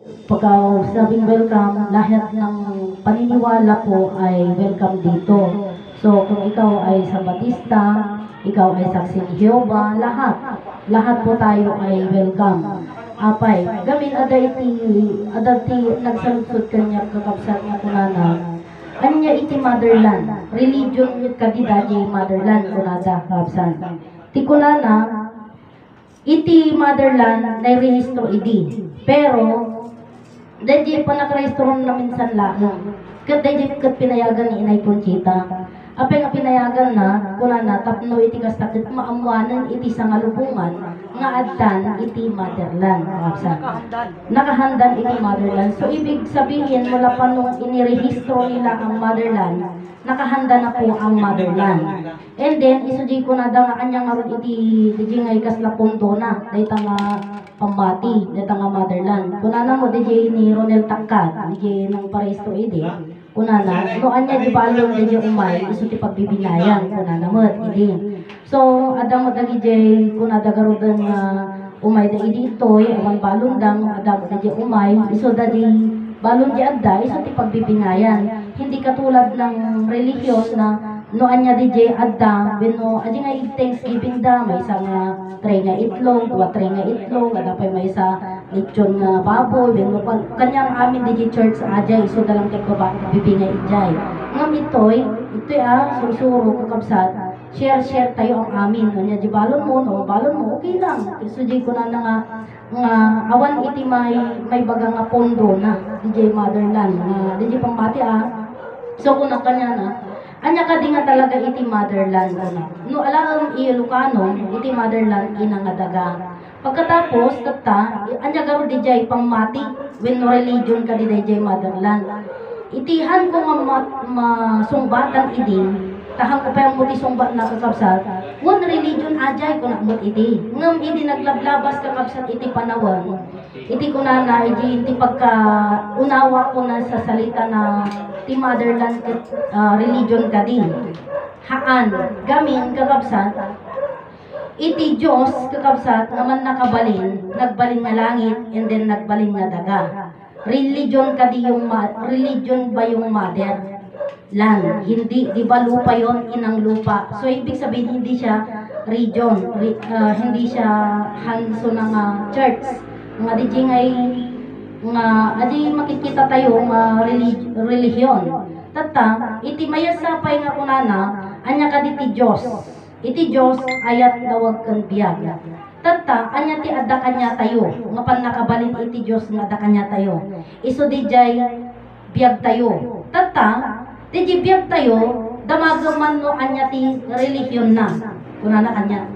Pagka sabing welcome, lahat ng paniniwala po ay welcome dito. So, kung ikaw ay Sabatista, ikaw ay Saksi ni Jehovah, lahat po tayo ay welcome. Apay, gamin adati nagsaludsod kanya kakabsat nga kunana. Anya iti motherland, religion kadida di motherland kunada kakabsan. Ti kunana, iti motherland na rehistro idi. Pero dahil pa nakarehistro na minsan lang. Kat dahil kat pinayagan ni Inay Conchita. Apay nga pinayagan na, kuna na, tapno iti kastakit maamuanan iti sa ngalubungan, nga addan iti motherland. Nakahandan iti motherland. So, ibig sabihin, mula pa nung inirehistro nila ang motherland, nakahanda na po ang motherland. And then, isuji ko na nga anyang nga iti ngay kasla punto na, dahil nga pambati, dahil nga motherland. Kuna na mo, DJ ni Ronel Tangkat, DJ ng Paristo Ide, kuna na, no anya di balong DJ umay, iso ti pagbibinayan, kuna na mo, ide. So, adam mo DJ, kuna dagarudan nga umay da iditoy, awan balong dang, adam mo DJ umay, iso da di balong di adda, iso ti pagbibinayan. Hindi katulad ng relihiyon na no anya DJ adda, bino, adi nga Thanksgiving da, may isang tray nga itlog, dua tray nga itlog, ada pa may isa lechon nga baboy, bino, kanyang amin DJ church ajay, so dalang tek ba bibingay ijay. Ngam ito'y susuro kakabsat, share tayo ang amin, kanya di balon mo, no, balon mo, okay lang. So di ko na nga awan iti may baga nga pondo na DJ Motherland, nga DJ pambati so kung kanya na, anya ka di nga talaga iti motherland na. No alam Ilocano, iti motherland ina nga daga. Pagkatapos kata, anya garo di jay pangmati when no religion ka di jay motherland. Itihan ko nga masumbatan idi, tahang ko pa yung muti sumbat na kakabsat. One religion ajay ko na mut iti. Ngam idi naglablabas kakabsat iti panawan. Iti ko na iti pagka unawa ko na sa salita na ti motherland religion kadi. Haan, gamin kakabsat, iti Diyos kakabsat naman nakabalin, nagbalin nga langit, and then nagbalin nga daga. Religion kadi yung religion ba yung mother land? Hindi, di ba lupa yon, inang lupa. So ibig sabihin hindi siya region, hindi siya hanso ng church. Nga di ngay nga adi makikita tayo nga relihiyon. Tata, iti mayasapay nga kunana, anya kaditi Diyos. Iti Diyos ayat dawag kan biyag. Tata, anya ti adda kanya tayo. Nga pan nakabalin iti Diyos nga adda kanya tayo. Iso di jay biyag tayo. Tata, di biyag tayo, damagaman no anya ti relihiyon na. Kunana kanya.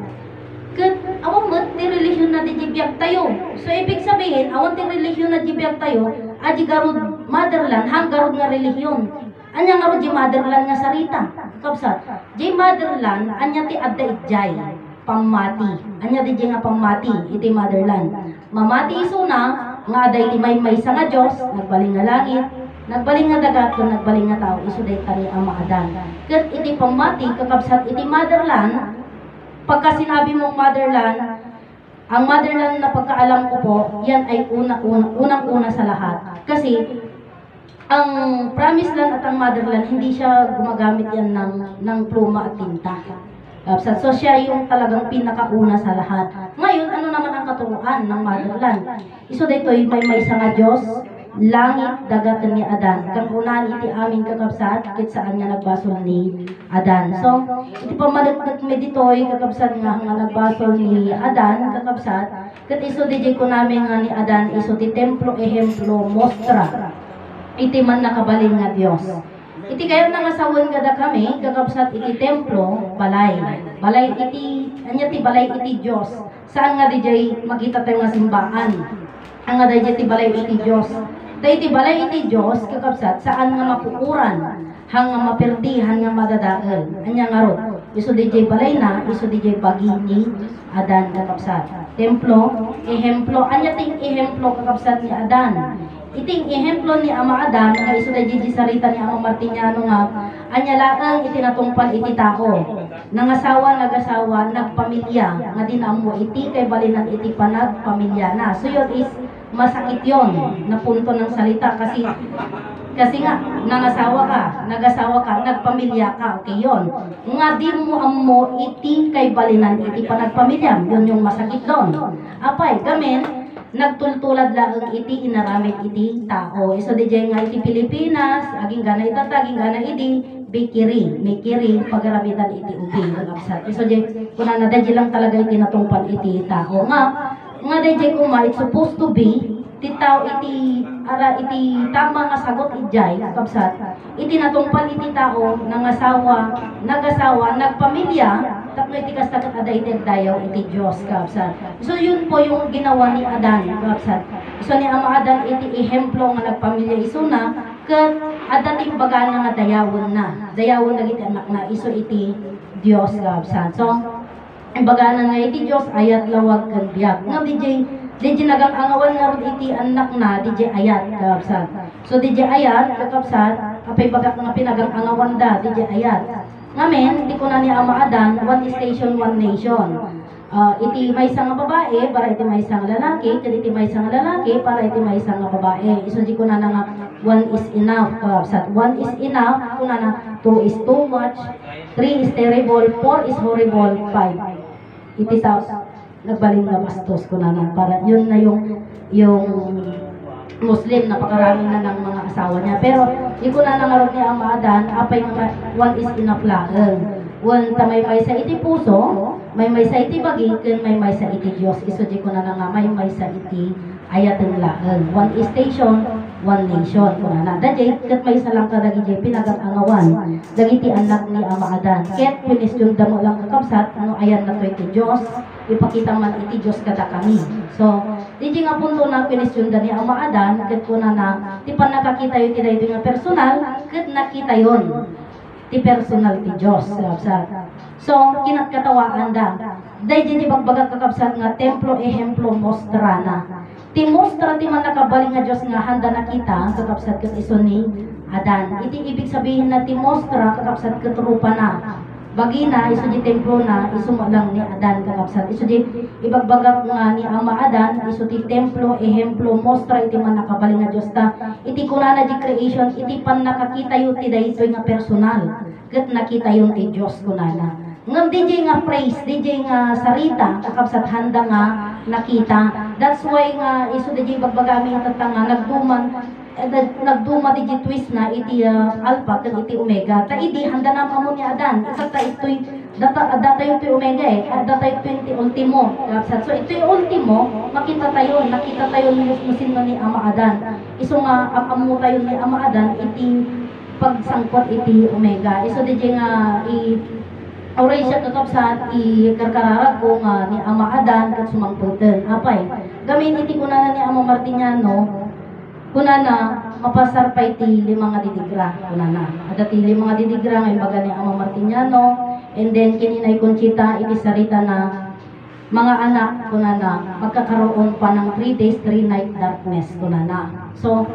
Kat awan mo ti relihiyon na di biyag tayo. So ibig sabihin, awan ti relihiyon na di biyag tayo, adi garud motherland, hang garud nga relihiyon. Anya nga di motherland nga sarita. Kapsat, di motherland, anya ti adda ijay, pamati. Anya di nga pamati, iti motherland. Mamati iso na, nga aday ti may sa nga Diyos, nagbaling nga langit, nagbaling nga dagat, kung nagbaling nga tao, iso day tani ang maadan. Kat iti pamati, kakabsat, iti motherland, pagka sinabi mong motherland, ang motherland na pagkaalam ko po, yan ay unang-una sa lahat. Kasi, ang promised land at ang motherland, hindi siya gumagamit yan ng pluma at tinta. So siya yung talagang pinakauna sa lahat. Ngayon, ano naman ang katuruan ng motherland? Iso dito may sa nga Diyos, langit, dagat ni Adan. Kang unahan iti amin kakabsat, kit saan nga nagbasol ni Adan. So, iti pamalagdag meditoy kakabsat nga nagbasol ni Adan, kakabsat, kat iso di ko namin nga ni Adan, iso ti templo, ehemplo, mostra. Iti man nakabalin nga Diyos. Iti kayo nangasawan gada kami, kakabsat iti templo, balay. Balay iti, anya ti balay iti Diyos. Saan nga di jay makita tayo nga simbahan? Ang nga di ti balay iti Diyos. Dahil iti balay iti Diyos, kakabsat, saan nga mapukuran, hang nga mapirdi, hang nga madadaal. Anya nga ro, iso di jay balay na, iso di jay bagini, Adan, kakabsat. Templo, ehemplo, anya ting ehemplo kakabsat ni Adan. Iting ehemplo ni Ama Adan, nga iso di sarita ni Ama Martiniano nga, anya laang itinatungpal iti tao. Nangasawa, nagasawa, nagpamilya, nga dinamo iti kay balinan iti panagpamilya na. So yun is masakit yon na punto ng salita kasi nga nagasawa ka, nagpamilya ka, okay yon. Nga di mo amo iti kay balinan iti pa nagpamilya, yun yung masakit doon. Apay, gamin, nagtultulad lang iti inaramid iti tao. Iso di nga iti Pilipinas, aging gana itata, aging gana iti mikiri, pagaramitan iti ubing, agabsat. Iso di, kuna na di lang talaga iti natungpan iti tao. Nga di kuma, it's supposed to be, titaw iti tama nga sagot ijay kabsat iti natungpal iti tao nagasawa nagpamilya tapno iti kastakat ada iti dayaw iti Dios kabsat. So yun po yung ginawa ni Adan kabsat. So ni ama Adan iti ehemplo nga nagpamilya iso na ket adda ti bagana nga dayawon dagiti anak na iso iti Dios kabsat. So ang bagana nga iti Dios ayat lawag ken biag nga DJ nagang angawan nga ron iti anak na DJ ayat kakapsat. So DJ ayat kakapsat apay bagak nga pinagang angawan da DJ ayat. Ngamen di ko na ni ama Adan one station one nation. Iti may isang babae para iti may isang lalaki, ket iti may isang lalaki para iti may isang babae. Iso di ko na nga one is enough kakapsat. One is enough kuna na two is too much, three is terrible, four is horrible, five. Iti nagbaling na bastos ko na para yun na yung Muslim na pakarami na ng mga asawa niya. Pero di ko na nangarot niya ang maadan apay nga one is enough lang. One ta may sa iti puso, may sa iti bagi, ken may sa iti Dios. Iso di ko na nga may sa iti ayatan lang. One station, one nation. Kuna na dajay ket may sa lang kadagi pinag-angawan dagiti anak ni ama Adan. Ket question damo lang kakabsat ano ayan na to iti Dios. Ipakita man iti Dios kada kami. So, di nga punto na question ni ama Adan ket kuna na ti pan nakakita yu ti daytoy nga personal ket nakita yon ti personal ti Dios kakabsat. So, kinakatawaan da. Dayjay ti bagbagat kakabsat nga templo ehemplo mostrana. Ti mostra ti man nakabaling nga Dios nga handa nakita kakabsat ket iso ni Adan. Iti ibig sabihin na ti mostra kakabsat ket rupa na. Bagina, iso di templo na, iso mo lang ni Adan kakabsat. Iso di ibagbagak nga ni ama Adan, iso di templo, ehemplo, mostra, iti man nakabaling nga Diyos ta. Iti kunana di creation, iti pan nakakita yun ti daytoy nga personal. Ket nakita yun ti Diyos kunana. Ngam DJ nga praise, DJ nga sarita, kakabsat handa nga nakita. That's why nga iso DJ bagbagami nga nagduma di twist na iti alpha ken iti omega ta idi handa na mo ni Adan isa ta itoy data iti omega data iti ultimo so iti ultimo nakita tayo ni musin ni ama Adan iso nga amo tayo ni ama Adan iti pagsangkot iti omega iso di nga Oray siya kakabsat ikarkararag ko nga ni ama Adan kat sumangputen apay gamin iti kunana ni ama Martiniano kunana mapasar pa iti limang didigra kunana ada ti limang didigra nga imbaga ni ama Martiniano and then kininay Conchita iti sarita na mga anak kunana magkakaroon pa ng 3 days 3 night darkness kunana. So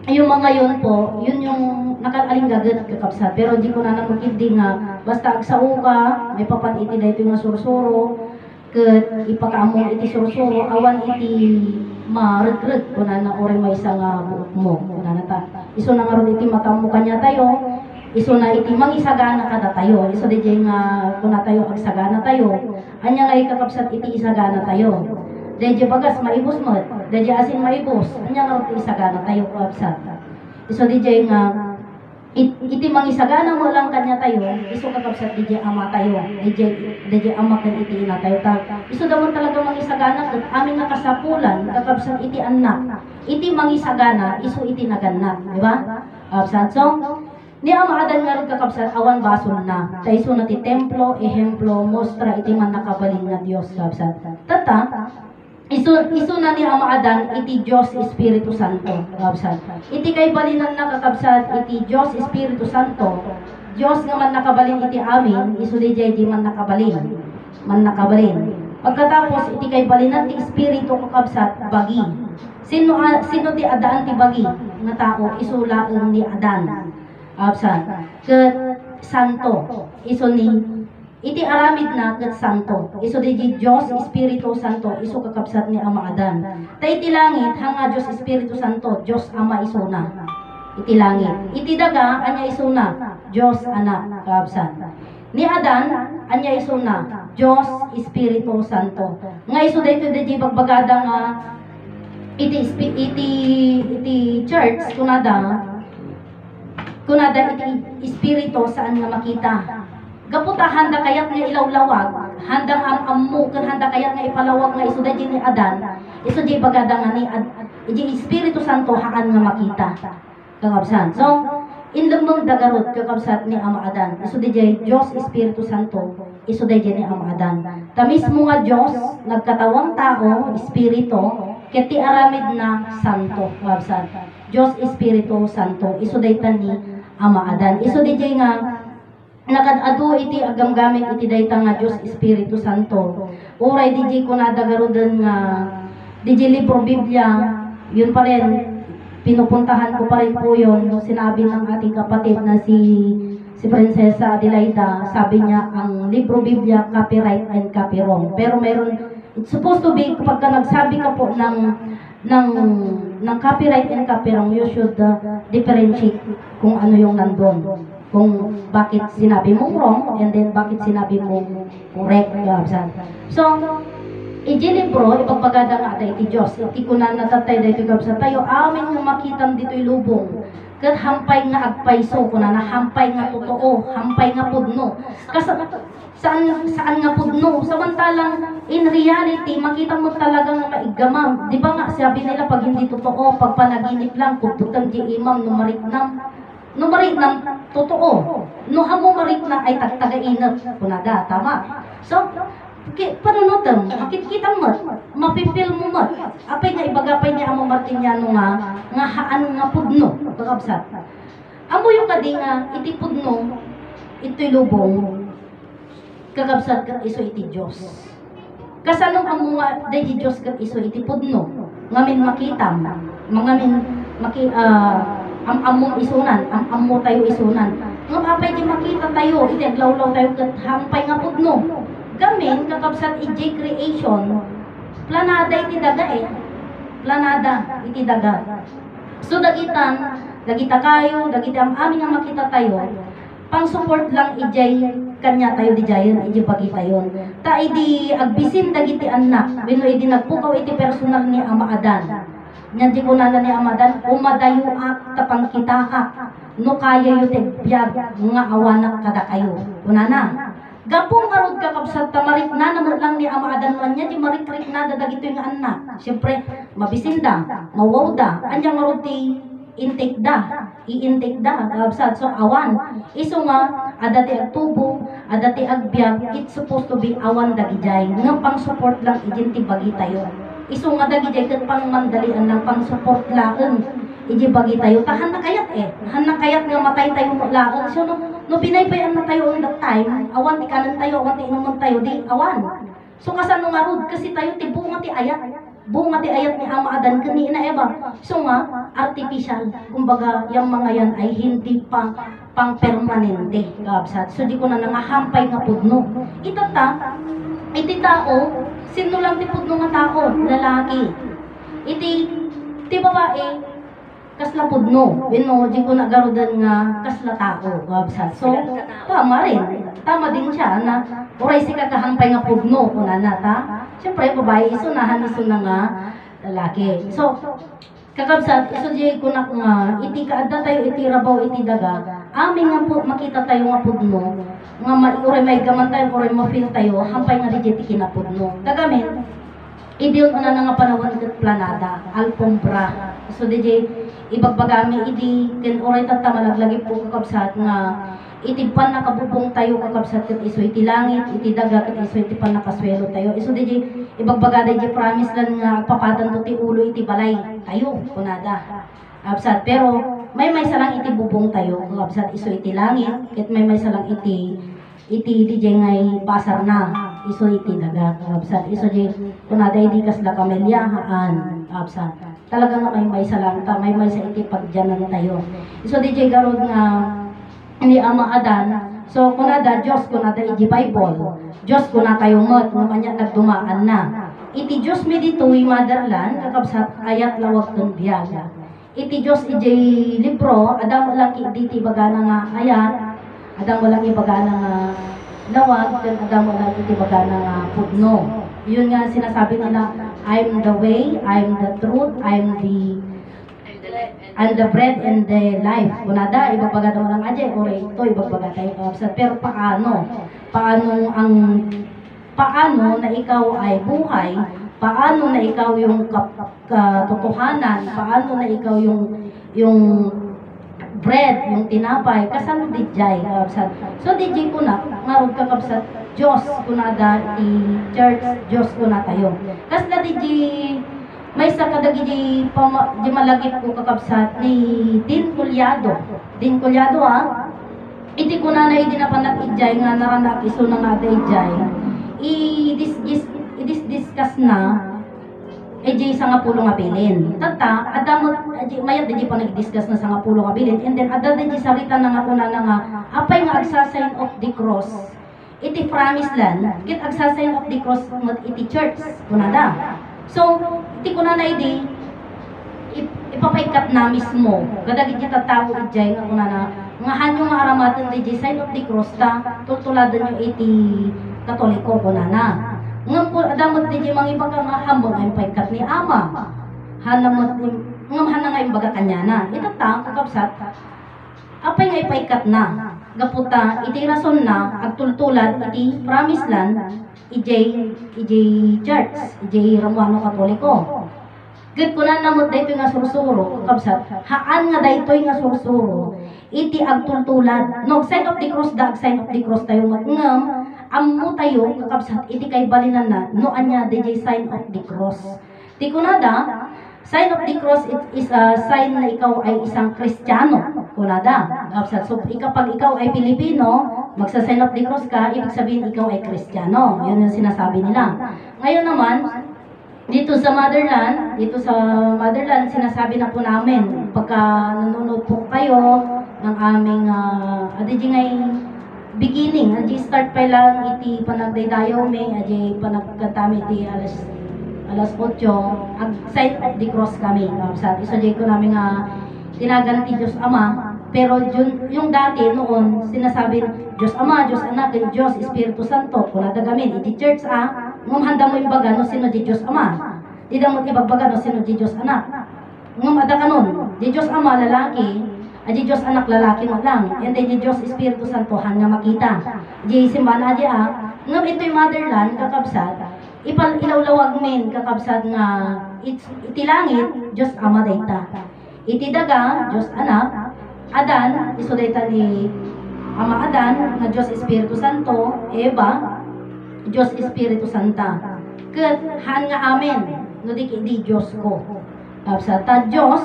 yung mga yun po yun yung nakaaling gagat kakabsat pero di ko na makindi nga basta agsao ka may papan iti dayto nga sursuro ket ipakaamong iti sursuro awan iti mareg-reg kunana ore may isa nga buot mo kunana ta iso na nga ron iti makamu kanya tayo iso na iti mangisagana kada tayo iso di nga kuna tayo agsagana tayo anya nga ikakabsat iti isagana tayo dahil bagas maibos mo dahil asin maibos anya nga ron iti isagana tayo kakabsat iso di nga iti mangisagana mo lang kanya tayo iso kakabsat di ama tayo di ama kan iti ina tayo iso daw talaga mangisagana ket amin nga kasapulan kakabsat iti anak iti mangisagana iso iti naganak di ba kakabsat so ni ama Adan nga ron kakabsat awan basol na ta iso na ti templo ehemplo mostra iti man nakabalin nga Dios kakabsat tata iso na ni ama Adan iti Dios Espiritu Santo kakabsat iti kay balinan na kakabsat iti Dios Espiritu Santo Dios nga man nakabalin iti amin iso di man nakabalin pagkatapos iti kay balinan ti Espiritu kakabsat bagi sino ti adaan ti bagi nga tao iso laeng ni Adan kakabsat ket santo iso ni iti aramid na ket santo. Isu di Dios Espiritu Santo isu kakabsat ni Ama Adan. Ta iti langit hanga Dios Espiritu Santo, Dios Ama isuna. Iti langit. Iti daga anya isuna, Dios Anak kakabsat. Ni Adan anya isuna, Dios Espiritu Santo. Nga isu daytoy di bagbagada nga iti church kunada iti espiritu saan nga makita. Gaputa handa kayat nga ilawlawag, handang amammo ken handa kayat nga ipalawag nga isu daytoy ni Adan, isu di bagada nga ni iti Espiritu Santo haan nga makita. Kakabsan. So, inlumong dagarot kakabsat ni Ama Adan. Isu di Dios Espiritu Santo, isu di ni Ama Adan. Ta mismo nga Dios nagkatawang tao, espiritu, ket ti aramid na santo. Kakabsat. Dios Espiritu Santo, isu di ni Ama Adan. Isu di nga nakadado iti agamgamit iti dayta nga Dios Espiritu Santo. Uray di ko nadagaroden nga di libro Biblia, yun pa rin pinupuntahan ko pa rin po yun. Sinabi ng ating kapatid na si Prinsesa Adelaida, sabi niya ang libro Biblia copyright and copy wrong. Pero meron, it's supposed to be kapag ka nagsabi ka po ng copyright and copy wrong, you should differentiate kung ano yung nandun. Kung bakit sinabi mong wrong and then bakit sinabi mong correct. So, iti libro, ipagpagada nga iti Diyos. Iti kunan natatay dito sa tayo, amin nga makitan dito'y lubong. Kat hampay nga agpayso, kunan na hampay nga totoo, hampay nga pudno. Kasi saan nga pudno? Samantalang, in reality, makita mo talaga nga maigamam. Di ba nga, sabi nila, pag hindi totoo, pag panaginip lang, kututang di imam, numarik nam, totoo. No amo marik na ay tagtagainat, kunada, tama. So, panunutan, makikita mo, mapipil mo mo. Apay nga ibagapay niya ang Martiniano nga haan nga pudno, kakabsat. Amo yung kadi nga, iti pudno, ito'y lubong, kakabsat kat iso iti Diyos. Kasanong amo nga, dahi Diyos kat iso iti pudno, ngamin makita, ngamin among isunan, ammo tayo isunan. Nga apay di makita tayo, iti aglawlaw tayo kat hampay nga pudno. Gamin, kakabsat iti creation, planada iti daga planada iti daga. So dagita kayo, dagita amin nga makita tayo, pang support lang ijay kanya tayo di jayon, iji bagi tayo. Ta idi agbisin dagiti anak, wino idi nagpukaw iti personal ni Ama Adan. Nya di ko nana ni Ama Adan, umadayo ak tapang kita ak, no kaya yu tegbiyag nga awanak kada kayo. Unana. Gapong arod kakabsat tamarik na namot lang ni Ama Adan man niya, di marik-rik na dadagito yung anak. Siyempre, mabisinda, mawawda, anyang arod ti intake da, i-intake da, kakabsat. So, awan. Iso nga, adati agtubo, adati agbiag, it's supposed to be awan dagijay. Nga pang support lang, ijinti bagi tayo. Iso nga dagijay, kat pang mandalian lang, pang support lang. Iji bagi tayo, tahan na kayat han na kayat nga matay tayo laang. So, no pinaypayan na tayo on that time, awan ti kanan tayo, awan ti inuman tayo, di awan. So, kasano nga rod, kasi tayo ti bunga ti ayat. Bunga ti ayat ni Ama Adan, kani na eba. So nga, artificial. Kumbaga, yung mga yan ay hindi pang permanente, kabsat. So, di ko na nangahampay nga pudno. Iti tao, sino lang ti pudno nga tao, lalaki. Iti babae, kasla pudno. Wino, di ko nagarudan nga kasla tao, kabsat. So, tama rin. Tama din siya na oray si kakahampay nga pudno, kunana ta. Siyempre, babae, isunahan iso na nga lalaki. So, kakabsat, iso di ko na nga, iti kaadda tayo, iti rabaw, iti daga. Amin nga po, makita tayo nga pudno, nga oray may gaman tayo, oray ma-feel tayo, hampay nga di kinapudno. Kagamin, idiyon na nga panawan kat planada, alpombra. So, di ibagbagami, idi, ken oray tatamalaglagi po kakabsat nga, itipan nakabubong tayo kakabsat kat iso iti langit, iti daga kat iso iti pan nakaswelo tayo. Iso di ibagbagada di promise lang nga papatan to ti ulo iti balay tayo, kunada. Kakabsat, pero may salang iti bubong tayo, kakabsat iso iti langit, kat may salang iti di ngay pasar na, iso iti daga, kakabsat. Iso di kunada di kasla kamelyahaan, kakabsat. Talaga nga may salang ta, may sa iti pagjanan tayo. Iso di garod nga ni Ama Adan, So kunada Dios kunada iti Bible. Dios kuna tayo met nga kanya nagdumaan na. Iti Dios mi ditoy motherland kakabsat ayat lawag ken biag. Iti Dios iti libro adam lang iti bagana nga ayat, adam lang iti bagana nga lawag ken adam lang iti bagana nga pudno. Yun nga sinasabi nila, I'm the way, I'm the truth, I'm the bread and the life. Kunada, ibagbaga naman ang adya, kore ito, ibagbaga tayo kapsat. Pero paano na ikaw ay buhay, paano na ikaw yung katotohanan, paano na ikaw yung bread, yung tinapay, kasano di jay kapsat. So di jay ko na, ngarod ka kapsat, Diyos kunada i church, Diyos kuna tayo. Kas na di jay may sa kadagi di malagip ko kakabsat ni Din Collado. Din Collado iti ko na idi na panag-ijay nga naranak iso na nga ijay. I-discuss na ijay sa nga pulo nga bilin. Tata, adamot, mayat di pa nag-discuss na sa nga pulo nga bilin. And then, adad di sarita na nga kuna na nga, apay nga agsasign of the cross. Iti promise land, kit agsasign of the cross iti church. Kunada. So, iti ko na idi, ipapaikat na mismo. Kadagit niya tatawo ijay nga kuna na, nga hanyo nga aramatan di sign of the cross ta, tutuladan nyo iti katoliko kuna na. Ngam po, adamot di mga iba ka nga hambang ay paikat ni ama. Hanamot, ngam hana nga imbaga kanya na. Itata, kakapsat, apay nga ipaikat na. Gaputa, iti rason na, agtultulan, iti promise land, ijay church, ijay Ramuano Katoliko. Gid ko na namot daytoy nga sursuro, kabsat, haan nga daytoy nga sursuro, iti agtultulan. No, sign of the cross sign of the cross tayo ngam, ammo tayo, kakabsat, iti kay balinan na, no anya, DJ sign of the cross. Ti kunada, sign of the cross is a sign na ikaw ay isang Kristiyano. Kunada. So, kapag ikaw ay Pilipino, magsa-sign of the cross ka, ibig sabihin ikaw ay Kristiyano. Yun yung sinasabi nila. Ngayon naman, dito sa motherland, sinasabi na po namin, pagka nanonood po kayo ng aming, ngay beginning, start pa lang iti panagdaydayo may, panagkatami iti alas 8, ang sign of the cross kami. Sa isojay ko namin tinaganti Diyos Ama, pero yung dati noon, sinasabi Diyos Ama, Diyos Anak, Diyos Espiritu Santo, kung nadagamin, iti church ngum handa mo yung baga, no sino di Diyos Ama, di damot ibagbaga, no sino di Diyos Anak, ngum ada kanon, di Diyos Ama, lalaki, di Diyos Anak, lalaki mo lang, and then di Diyos Espiritu Santo, hanya makita, di simbahan ngum ito'y motherland, kakabsat, ilawlawag men kakabsat nga iti langit Diyos Ama dayta. Iti daga Diyos Anak, Adan iso dayta ni Ama Adan nga Diyos Espiritu Santo, Eva Diyos Espiritu Santa. Ket han nga amen no di Diyos ko. Kakabsat ta Diyos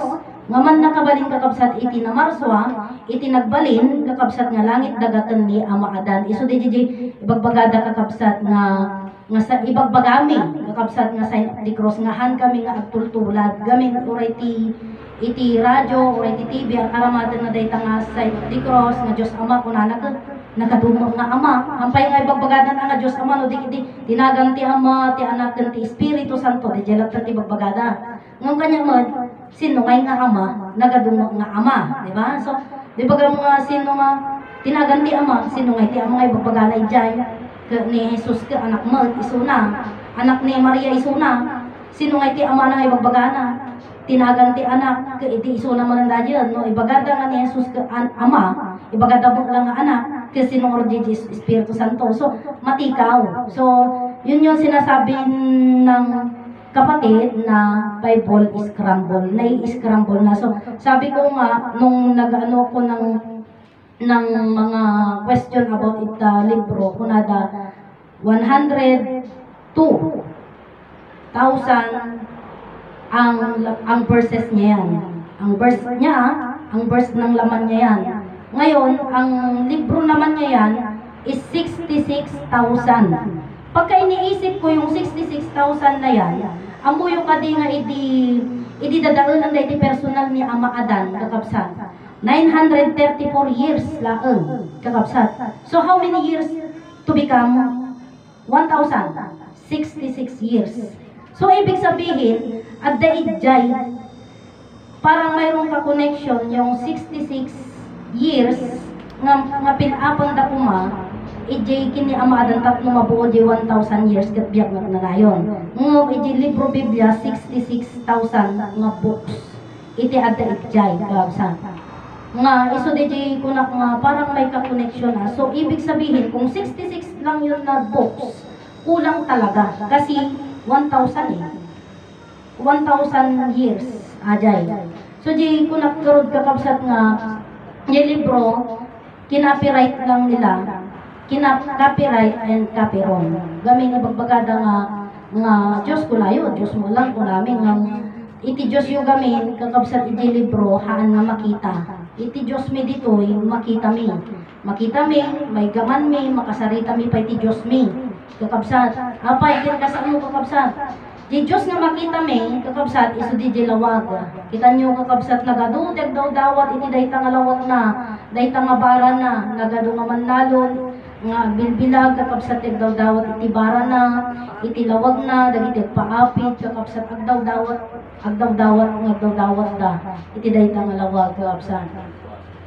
nga man nakabalin kakabsat iti na marswa, iti nagbalin kakabsat nga langit dagatan ni Ama Adan. Iso di ibagbagada kakabsat nga sa ibagbagami kakabsat nga sign of the cross nga han kami nga agtultulad gamin uray iti radyo uray iti TV ang aramatan nga dayta nga sign of the cross nga Dios Ama kunana nakadumog nga Ama hampay nga ibagbagadan nga Dios Ama no di tinagan ti Ama ti Anak ken ti Espiritu Santo di jelat ti ibagbagada ngam kanya mod sino ngay nga Ama nagadumog nga Ama, di ba? So di ba nga sino nga tinagan ti Ama sino ngay ti Ama nga ibagbagana ijay ni Jesus ka anak mo isuna, anak ni Maria isuna, sino nga iti Ama na ibagbagana, tinagan ti anak ka iti isuna mo ng dadyan, no ibagada nga ni Jesus ka Ama, ibagada mo lang nga anak kasi sino nga Jesus Espiritu Santo. So matikaw. So yun yung sinasabi ng kapatid na Bible is scramble, na-scramble na. So sabi ko nga nung nag-ano ko ng mga question about ita libro kunada 102,000 ang verses niya yan. Ang verse ng laman niya yan. Ngayon, ang libro naman niya yan is 66,000. Pagka iniisip ko yung 66,000 na yan, amuyo ka di nga idi dadaan ang personal ni Ama Adan kakabsan. 934 years laeng kakabsat. So how many years to become 1,066 years. So ibig sabihin, at the ijay, parang mayroong ka-connection yung 66 years nga pinapang dakuma, ijay kini amaadan tatlo mabuo di 1,000 years kat biyak na nanayon. Ngom ijay libro Biblia 66,000 nga books. Iti at the ijay kakabsat. Nga iso DJ ko na nga parang may ka-connection na. So ibig sabihin kung 66 lang yun na books, kulang talaga kasi 1,000 eh. 1,000 years ajay. So di ko nagkaroon kakabsat nga yung libro kinapiright lang nila. Copyright and copyron. Gami nga bagbagada nga Diyos ko na yun, Diyos mo lang ko namin nga iti Diyos yung gamin kakabsat iti libro haan nga makita. Iti Diyos mi ditoy makita mi. Makita mi, may gaman mi, makasarita mi pa iti Diyos mi. Kakabsat, apay kin kasano kakabsat. Di Diyos nga makita mi, kakabsat isu di lawag. Kita nyo kakabsat nagadudeg daw dawat iti dayta nga lawag na, dayta nga bara na, nagadu nga manlalon, nga bilbilag kakabsat daw dawat iti bara na, iti lawag na, dagiti paapit kakabsat agdaw dawat da, iti dayta nga lawag kakabsat.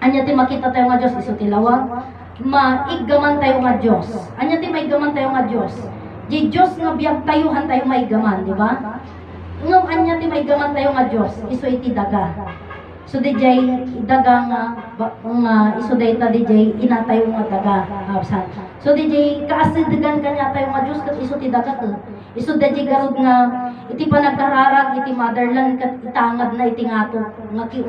Anya ti makita tayo nga Diyos isu ti lawag, maiggaman tayo nga Diyos. Anya ti maigaman tayo nga Diyos. Di Diyos nga biyag tayuhan tayo maigaman, di ba? Ngam anya ti maigaman tayo nga Diyos, isu iti daga. So DJ daga nga isu dayta DJ ina tayo nga daga. Absan. So DJ kaasidigan kanya tayo nga Diyos ket isu ti daga to. Isu DJ garud nga iti panagkararag iti motherland ket itangad na iti ngato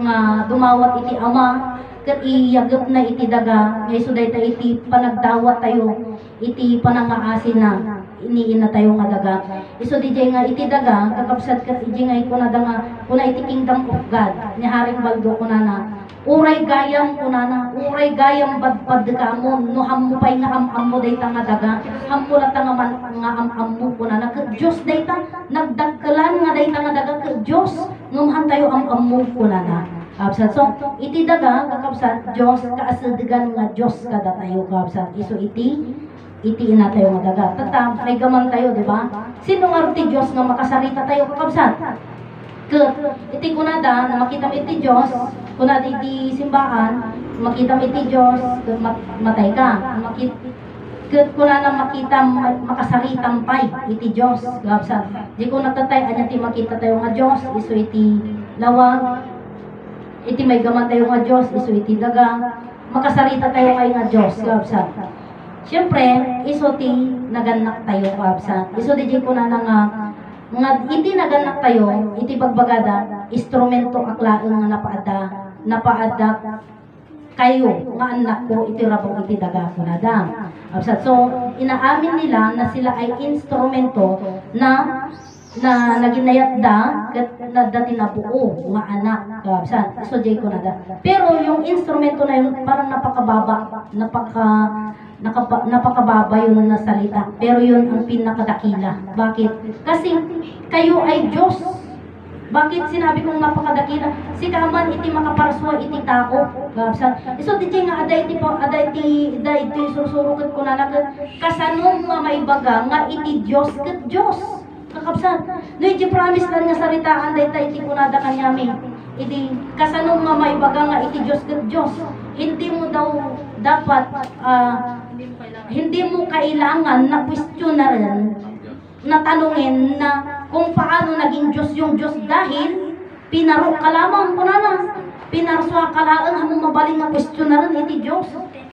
nga dumawat iti ama ket iyagep na iti daga. Nga isu dayta iti panagdawat tayo iti panangaasin na iniina tayo nga daga. Iso DJ nga iti daga kakabsat kat iti nga ikunada nga kuna iti kingdom of God ni Haring Baldo kunana uray gayam kunana uray gayam badbad kamon no hammo pay nga ammo dayta nga daga hammo lata nga man nga ammo kunana ket Dios dayta nagdagkelan nga dayta nga daga ket Dios ngumhan tayo ammo kunana. Kabsat. So iti daga kakabsat Dios kaasidigan nga Dios kada tayo kabsat. Iso iti ina tayo nga daga. Tata, may gaman tayo, di ba? Sino nga ti Diyos nga makasarita tayo kakabsat? Ket iti kunada na makita mo iti Diyos, kunada iti simbahan, makita mo iti Diyos, matay ka. Ket kunada makita makasaritam pay iti Diyos, kakabsat. Di ko natatay anya ti makita tayo nga Diyos, iso iti lawag, iti may gaman tayo nga Diyos, iso iti daga, makasarita tayo nga Diyos, kakabsat. Siyempre, iso ti naganak tayo kabsat. Iso di ko na nga iti naganak tayo, iti bagbagada, instrumento aklaeng nga napaada kayo, nga anak ko, iti rabong iti daga ko na da. Kabsat. So, inaamin nila na sila ay instrumento na naginayat da, na dati na buo, nga anak, kabsat. Iso di ko na da. Pero yung instrumento na yun, parang napakababa yun na salita. Pero yun ang pinakadakila. Bakit? Kasi kayo ay Diyos. Bakit sinabi kong napakadakila? Si kaman iti makaparswa iti tako. So di nga ada iti susurukit ko na kasanong nga may baga nga iti Diyos ket Diyos. Kakabsat. No iti promise lang nga saritaan dayta iti kunada kanyami. Iti kasanong nga may baga nga iti Diyos ket Diyos. Hindi mo daw dapat hindi mo kailangan na questionaran na tanungin na kung paano naging Diyos yung Diyos dahil pinaro ka lamang kunana pinarswa ka lang mo mabaling na questionaran iti Diyos